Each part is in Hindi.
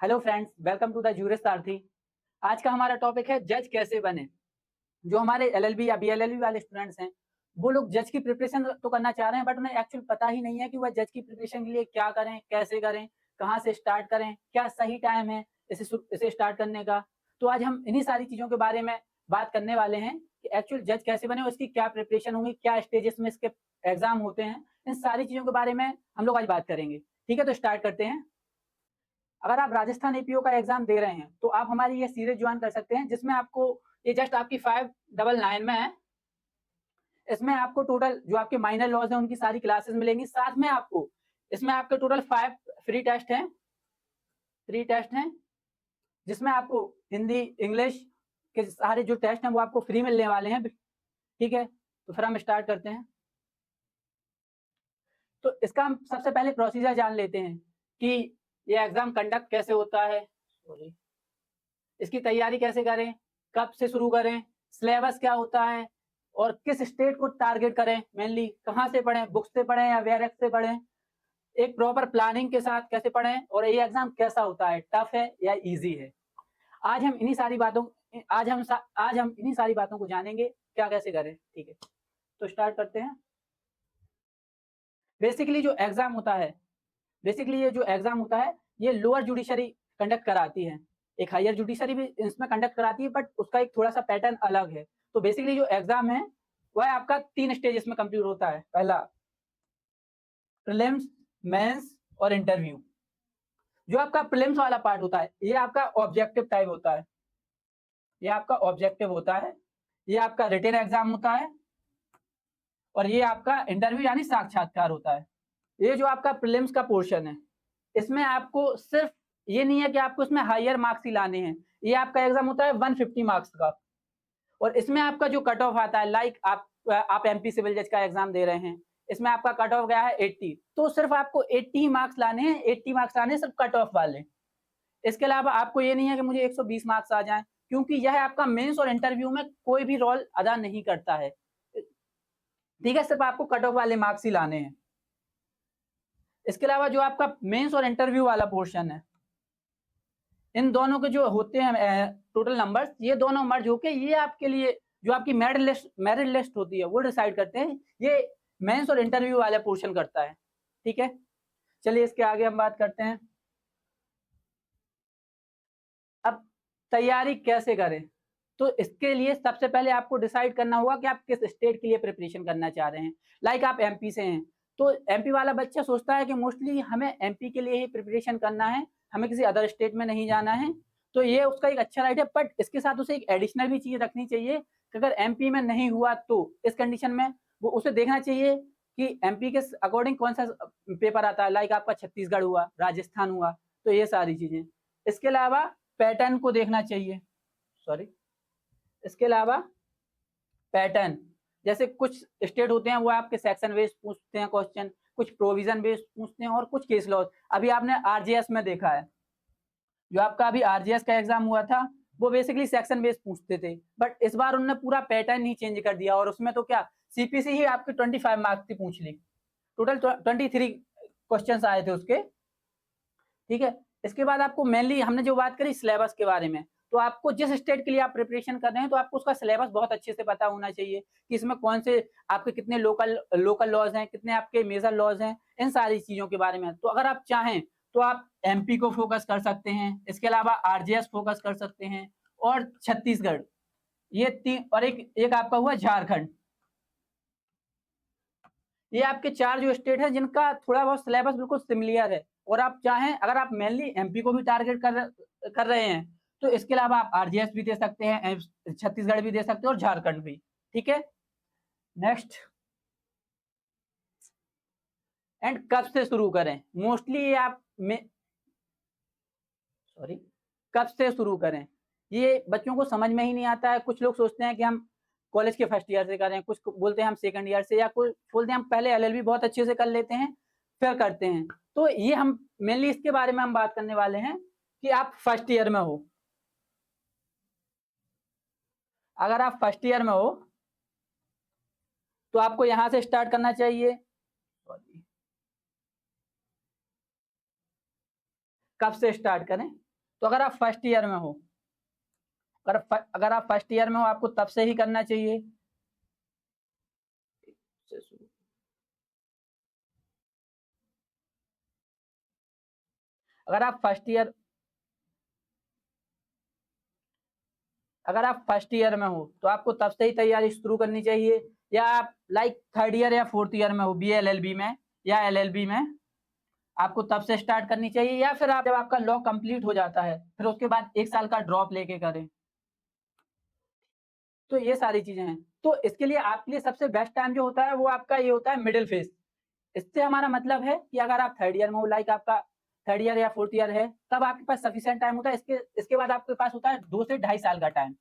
Hello friends, welcome to the Juris Sarathi. आज का हमारा टॉपिक है जज कैसे बने। जो हमारे एलएलबी या बीएलएलबी वाले स्टूडेंट्स हैं, वो लोग जज की प्रिपरेशन तो करना चाह रहे हैं, बट उन्हें एक्चुअल पता ही नहीं है कि वह जज की प्रिपरेशन के लिए क्या करें, कैसे करें, कहाँ से स्टार्ट करें, क्या सही टाइम है इसे स्टार्ट करने का। तो आज हम इन्हीं सारी चीज़ों के बारे में बात करने वाले हैं कि एक्चुअल जज कैसे बने और इसकी क्या प्रिपरेशन होगी, क्या स्टेजेस में इसके एग्जाम होते हैं। इन सारी चीज़ों के बारे में हम लोग आज बात करेंगे। ठीक है, तो स्टार्ट करते हैं। अगर आप राजस्थान एपीओ का एग्जाम दे रहे हैं तो आप हमारी ये सीरीज ज्वाइन कर सकते हैं, जिसमें आपको ये जस्ट आपकी 599 में है। इसमें आपको टोटल जो आपके माइनर लॉज हैं उनकी सारी क्लासेस मिलेंगी। साथ में आपको इसमें आपके टोटल 5 फ्री टेस्ट हैं, 3 टेस्ट हैं, जिसमें आपको हिंदी इंग्लिश के सारे जो टेस्ट हैं वो आपको फ्री मिलने वाले हैं। ठीक है, तो फिर हम स्टार्ट करते हैं। तो इसका हम सबसे पहले प्रोसीजर जान लेते हैं कि ये एग्जाम कंडक्ट कैसे होता है, सॉरी, इसकी तैयारी कैसे करें, कब से शुरू करें, सिलेबस क्या होता है और किस स्टेट को टारगेट करें, मेनली कहाँ से पढ़ें, बुक्स से पढ़ें या वेरेक्स से पढ़ें, एक प्रॉपर प्लानिंग के साथ कैसे पढ़ें और ये एग्जाम कैसा होता है, टफ है या इजी है। आज हम इन्हीं सारी बातों आज हम इन्हीं सारी बातों को जानेंगे, क्या कैसे करें। ठीक है, तो स्टार्ट करते हैं। बेसिकली जो एग्जाम होता है बेसिकली ये जो एग्जाम होता है ये लोअर जुडिशरी कंडक्ट कराती है। एक हायर जुडिशरी भी इसमें कंडक्ट कराती है, बट उसका एक थोड़ा सा पैटर्न अलग है। तो बेसिकली जो एग्जाम है वह आपका 3 स्टेजेस में कंप्लीट होता है। पहला प्रीलिम्स, मेंस और इंटरव्यू। जो आपका प्रीलिम्स वाला पार्ट होता है ये आपका ऑब्जेक्टिव टाइप होता है, ये आपका ऑब्जेक्टिव होता है, ये आपका रिटन एग्जाम होता है और ये आपका इंटरव्यू यानी साक्षात्कार होता है। ये जो आपका प्रीलिम्स का पोर्शन है इसमें आपको सिर्फ ये नहीं है कि आपको इसमें हायर मार्क्स ही लाने हैं। ये आपका एग्जाम होता है 150 मार्क्स का और इसमें आपका जो कट ऑफ आता है, लाइक आप एमपी सिविल जज का एग्जाम दे रहे हैं, इसमें आपका कट ऑफ गया है 80, तो सिर्फ आपको 80 मार्क्स लाने हैं, 80 मार्क्स लाने हैं सिर्फ कट ऑफ वाले। इसके अलावा आपको ये नहीं है कि मुझे 120 मार्क्स आ जाएं, क्योंकि यह आपका मेंस और इंटरव्यू में कोई भी रोल अदा नहीं करता है। ठीक है, सिर्फ आपको कट ऑफ वाले मार्क्स ही लाने हैं। इसके अलावा जो आपका मेंस और इंटरव्यू वाला पोर्शन है, इन दोनों के जो होते हैं टोटल नंबर्स, ये दोनों मर्ज होके ये आपके लिए जो आपकी मेरिट लिस्ट होती है वो डिसाइड करते हैं। ये मेंस और इंटरव्यू वाला पोर्शन करता है। ठीक है, चलिए इसके आगे हम बात करते हैं। अब तैयारी कैसे करें, तो इसके लिए सबसे पहले आपको डिसाइड करना होगा कि आप किस स्टेट के लिए प्रिपरेशन करना चाह रहे हैं। लाइक आप एमपी से हैं तो एमपी वाला बच्चा सोचता है कि मोस्टली हमें एमपी के लिए ही प्रिपरेशन करना है, हमें किसी अदर स्टेट में नहीं जाना है। तो ये उसका एक अच्छा राइट है, बट इसके साथ उसे एक एडिशनल भी चीज रखनी चाहिए कि अगर एमपी में नहीं हुआ तो इस कंडीशन में वो उसे देखना चाहिए कि एमपी के अकॉर्डिंग कौन सा पेपर आता है। लाइक आपका छत्तीसगढ़ हुआ, राजस्थान हुआ, तो ये सारी चीजें। इसके अलावा पैटर्न को देखना चाहिए, सॉरी, इसके अलावा पैटर्न, जैसे कुछ स्टेट होते हैं वो आपके सेक्शन बेस्ड पूछते हैं क्वेश्चन, कुछ प्रोविजन बेस्ड पूछते हैं और कुछ केस लॉज। अभी आपने आरजीएस में देखा है, जो आपका अभी आरजीएस का एग्जाम हुआ था वो बेसिकली सेक्शन बेस्ड पूछते थे, बट इस बार उन्होंने पूरा पैटर्न ही चेंज कर दिया और उसमें तो क्या सीपीसी ही आपकी 25 मार्क्स की पूछ ली। टोटल 23 क्वेश्चंस आए थे उसके। ठीक है, इसके बाद आपको मेनली हमने जो बात करी सिलेबस के बारे में, तो आपको जिस स्टेट के लिए आप प्रिपरेशन कर रहे हैं तो आपको उसका सिलेबस बहुत अच्छे से पता होना चाहिए कि इसमें कौन से आपके कितने लोकल लॉज हैं, कितने आपके मेजर लॉज हैं, इन सारी चीजों के बारे में। तो अगर आप चाहें तो आप एमपी को फोकस कर सकते हैं, इसके अलावा आरजीएस फोकस कर सकते हैं और छत्तीसगढ़, ये तीन, और एक आपका हुआ झारखंड। ये आपके 4 जो स्टेट है जिनका थोड़ा बहुत सिलेबस बिल्कुल सिमिलर है, और आप चाहें अगर आप मेनली एमपी को भी टारगेट कर रहे हैं तो इसके अलावा आप आरजीएस भी दे सकते हैं, छत्तीसगढ़ भी दे सकते हैं और झारखंड भी। ठीक है, नेक्स्ट, एंड कब से शुरू करें। मोस्टली आप में सॉरी कब से शुरू करें ये बच्चों को समझ में ही नहीं आता है। कुछ लोग सोचते हैं कि हम कॉलेज के फर्स्ट ईयर से करें, कुछ बोलते हैं हम सेकंड ईयर से, या कुछ बोलते हैं हम पहले एलएलबी बहुत अच्छे से कर लेते हैं फिर करते हैं। तो ये हम मेनली इसके बारे में हम बात करने वाले हैं कि आप फर्स्ट ईयर में हो। अगर आप फर्स्ट ईयर में हो तो आपको यहां से स्टार्ट करना चाहिए। कब से स्टार्ट करें, तो अगर आप फर्स्ट ईयर में हो, अगर आप फर्स्ट ईयर में हो, आपको तब से ही करना चाहिए। अगर आप फर्स्ट ईयर अगर आप फर्स्ट ईयर में हो तो आपको तब से ही तैयारी शुरू करनी चाहिए, या आप लाइक थर्ड ईयर या फोर्थ ईयर में हो बीए एलएलबी में या एलएलबी में, आपको तब से स्टार्ट करनी चाहिए, या फिर आप जब आपका लॉ कंप्लीट हो जाता है फिर उसके बाद 1 साल का ड्रॉप लेके करें। तो ये सारी चीज़ें हैं। तो इसके लिए आपके लिए सबसे बेस्ट टाइम जो होता है वो आपका ये होता है मिडल फेज़। इससे हमारा मतलब है कि अगर आप थर्ड ईयर में हो, लाइक आपका थर्ड ईयर या फोर्थ ईयर है, तब आपके पास सफिशिएंट टाइम होता है। इसके इसके बाद आपके पास होता है 2 से ढाई साल का टाइम।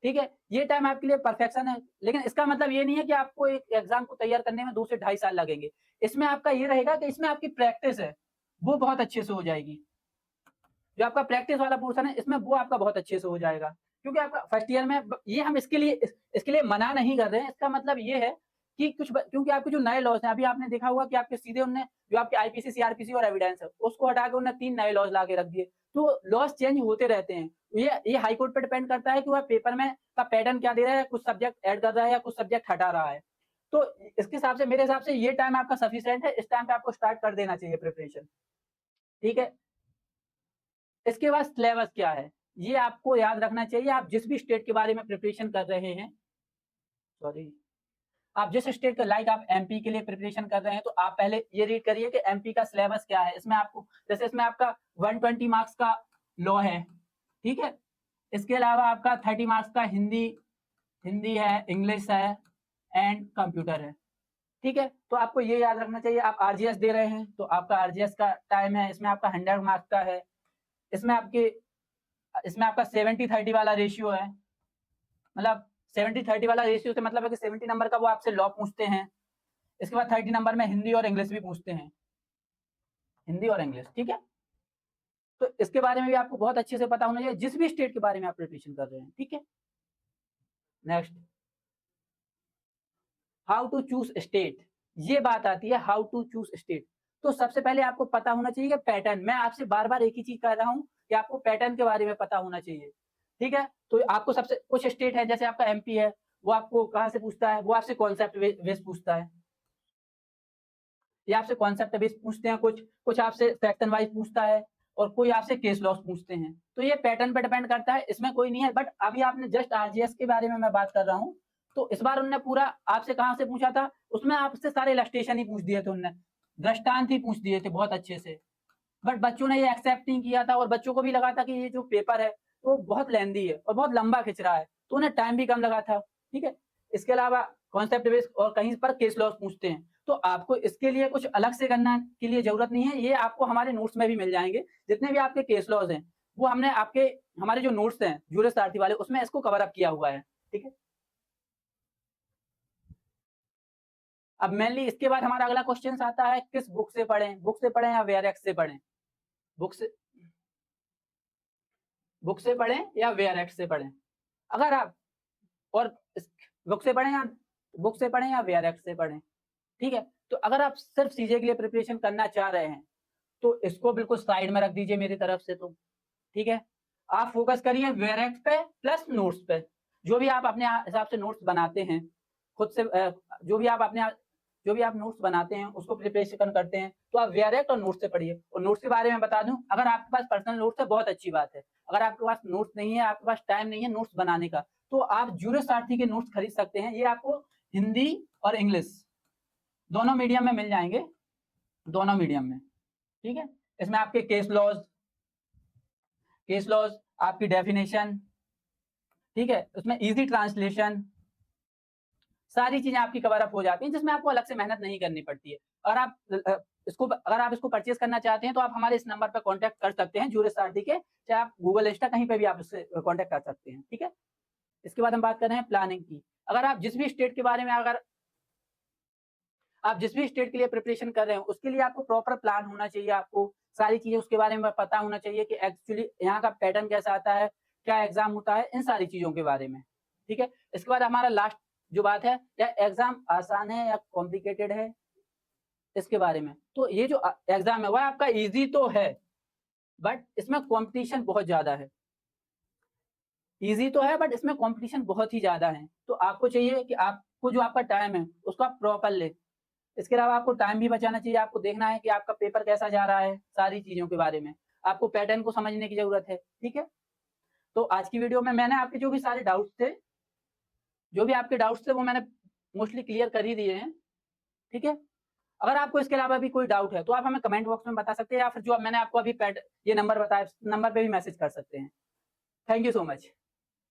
ठीक है? ये टाइम आपके लिए परफेक्शन है, लेकिन इसका मतलब ये नहीं है कि आपको एक एग्ज़ाम को तैयार करने में 2 से ढाई साल लगेंगे। इसमें आपका ये रहेगा कि इसमें आपकी प्रैक्टिस है, वो बहुत अच्छे से हो जाएगी। जो आपका प्रैक्टिस वाला पोर्शन है, इसमें वो आपका बहुत अच्छे से हो जाएगा। क्योंकि आपका फर्स्ट ईयर में ये हम इसके लिए मना नहीं कर रहे हैं। इसका मतलब ये है कि क्योंकि आपके जो नए लॉज़ हैं, अभी आपने देखा होगा कि आपके सीधे उनने जो आपके आईपीसी, सीआरपीसी और एविडेंस है, उसको हटा के उन्होंने 3 नए लॉज़ ला के रख दिए। तो लॉज़ चेंज होते रहते हैं। ये हाई कोर्ट पे डिपेंड करता है कि वह पेपर में का पैटर्न क्या दे रहा है, कुछ सब्जेक्ट ऐड कर रहा है या कुछ सब्जेक्ट हटा रहा है। तो इसके हिसाब से, मेरे हिसाब से ये टाइम आपका सफिशिएंट है। इस टाइम पे आपको स्टार्ट कर देना चाहिए प्रिपरेशन। ठीक है? इसके बाद सिलेबस क्या है, ये आपको याद रखना चाहिए। आप जिस भी स्टेट के बारे में प्रिपरेशन कर रहे हैं, सॉरी, आप जिस स्टेट का, लाइक आप एमपी के लिए प्रिपरेशन कर रहे हैं, तो आप पहले ये रीड करिए कि एमपी का सिलेबस क्या है। इसमें आपको, जैसे इसमें आपका 120 मार्क्स का लॉ है, ठीक है? इसके अलावा आपका 30 मार्क्स का हिंदी हिंदी है, इंग्लिश है एंड कंप्यूटर है। ठीक है? तो आपको ये याद रखना चाहिए। आप आरजीएस दे रहे हैं, तो आपका आरजीएस का टाइम है, इसमें आपका 100 मार्क्स का है। इसमें आपके इसमें आपका 70-30 वाला रेशियो है। मतलब 70-30 वाला रेशियो से मतलब है कि 70 नंबर का वो आपसे लॉ पूछते हैं। इसके बाद 30 नंबर में हिंदी और इंग्लिश भी पूछते हैं। हिंदी और इंग्लिश, ठीक है? तो इसके बारे में भी आपको बहुत अच्छे से पता होना चाहिए, जिस भी स्टेट के बारे में आप प्रिपरेशन कर रहे हैं, ठीक है? Next, how to choose state. ये बात आती है हाउ टू चूज़ स्टेट। तो सबसे पहले आपको पता होना चाहिए कि पैटर्न, मैं आपसे बार-बार एक ही चीज़ कह रहा हूँ कि आपको पैटर्न के बारे में पता होना चाहिए, ठीक है? तो आपको सबसे, कुछ स्टेट है जैसे आपका एमपी है, वो आपको कहाँ से पूछता है? वो आपसे कॉन्सेप्ट बेस्ड पूछता है। ये आपसे कॉन्सेप्ट बेस्ड पूछते हैं, कुछ आपसे सेक्शन वाइज़ पूछता है और कोई आपसे केस लॉस पूछते हैं। तो ये पैटर्न पे डिपेंड करता है, इसमें कोई नहीं है। बट अभी आपने जस्ट आरजीएस के बारे में मैं बात कर रहा हूँ, तो इस बार उन्होंने पूरा आपसे कहाँ से पूछा था, उसमें आपसे सारे इलस्ट्रेशन ही पूछ दिए थे उन्होंने, दृष्टांत ही पूछ दिए थे बहुत अच्छे से। बट बच्चों ने ये एक्सेप्ट नहीं किया था और बच्चों को भी लगा था कि ये जो पेपर है, वो बहुत लेंदी है और बहुत लंबा खिंच रहा है, तो उन्हें टाइम भी कम लगा था, ठीक है? इसके अलावा कॉन्सेप्ट बेस्ड और कहीं पर केस लॉस पूछते हैं, तो आपको इसके लिए कुछ अलग से करना के लिए ज़रूरत नहीं है, ये आपको हमारे नोट्स में भी मिल जाएँगे। जितने भी आपके केस लॉस हैं, वो हमने आपके हमारे जो नोट्स हैं, जूरिस सारथी वाले, उसमें इसको कवर अप किया हुआ है, ठीक है? अब मेनली इसके बाद हमारा अगला क्वेश्चन आता है, किस बुक से पढ़ें या वेयरएक्स से पढ़ें? बुक से बुक से पढ़ें या वेयरएक्स से पढ़ें? अगर आप और इस बुक से पढ़ें या वेयरएक्स से पढ़ें, ठीक है? तो अगर आप सिर्फ़ सीजे के लिए प्रिपरेशन करना चाह रहे हैं, तो इसको बिल्कुल साइड में रख दीजिए मेरी तरफ से तो, ठीक है? आप फ़ोकस करिए वेयरएक्स पे प्लस नोट्स पे। जो भी आप अपने हिसाब से नोट्स बनाते हैं, खुद से जो भी आप जो भी आप नोट्स बनाते हैं, उसको प्रिपरेशन करते हैं, तो आप वेयरएक्स और नोट्स से पढ़िए। और नोट्स के बारे में बता दूँ, अगर आपके पास पर्सनल नोट्स है, बहुत अच्छी बात है। अगर आपके पास नोट्स नहीं है, आपके पास टाइम नहीं है नोट्स बनाने का, तो आप जूरिस सारथी के नोट्स खरीद सकते हैं। ये आपको हिंदी और इंग्लिश दोनों मीडियम में मिल जाएँगे, दोनों मीडियम में, ठीक है? इसमें आपके केस लॉज़, आपकी डेफिनिशन, ठीक है? उसमें ईज़ी ट्रांसलेशन, सारी चीज़ें आपकी कवर अप हो जाती हैं, जिसमें आपको अलग से मेहनत नहीं करनी पड़ती है। और आप अगर आप इसको परचेज़ करना चाहते हैं, तो आप हमारे इस नंबर पे कॉन्टैक्ट कर सकते हैं, जूरिस सारथी के, चाहे आप गूगल इंस्टा कहीं पे भी आप इससे कॉन्टैक्ट कर सकते हैं, ठीक है? इसके बाद हम बात कर रहे हैं प्लानिंग की। अगर आप जिस भी स्टेट के बारे में अगर आप जिस भी स्टेट के लिए प्रिपरेशन कर रहे हो, उसके लिए आपको प्रॉपर प्लान होना चाहिए, आपको सारी चीज़ें उसके बारे में पता होना चाहिए कि एक्चुअली यहाँ का पैटर्न कैसा आता है, क्या एग्ज़ाम होता है, इन सारी चीज़ों के बारे में, ठीक है? इसके बाद हमारा लास्ट जो बात है, या एग्ज़ाम आसान है या कॉम्प्लिकेटेड है, इसके बारे में। तो ये जो एग्ज़ाम है, वह आपका ईज़ी तो है, बट इसमें कॉम्पिटिशन बहुत ज़्यादा है। ईज़ी तो है बट इसमें कॉम्पिटिशन बहुत ही ज़्यादा है। तो आपको चाहिए कि आपको जो आपका टाइम है, उसको आप प्रॉपर लें। इसके अलावा आपको टाइम भी बचाना चाहिए, आपको देखना है कि आपका पेपर कैसा जा रहा है, सारी चीज़ों के बारे में। आपको पैटर्न को समझने की ज़रूरत है, ठीक है? तो आज की वीडियो में मैंने आपके जो भी सारे डाउट्स थे, जो भी आपके डाउट्स थे वो मैंने मोस्टली क्लियर कर ही दिए हैं, ठीक है? अगर आपको इसके अलावा भी कोई डाउट है, तो आप हमें कमेंट बॉक्स में बता सकते हैं या फिर जो मैंने आपको अभी ये नंबर बताया, इस नंबर पे भी मैसेज कर सकते हैं। Thank you so much.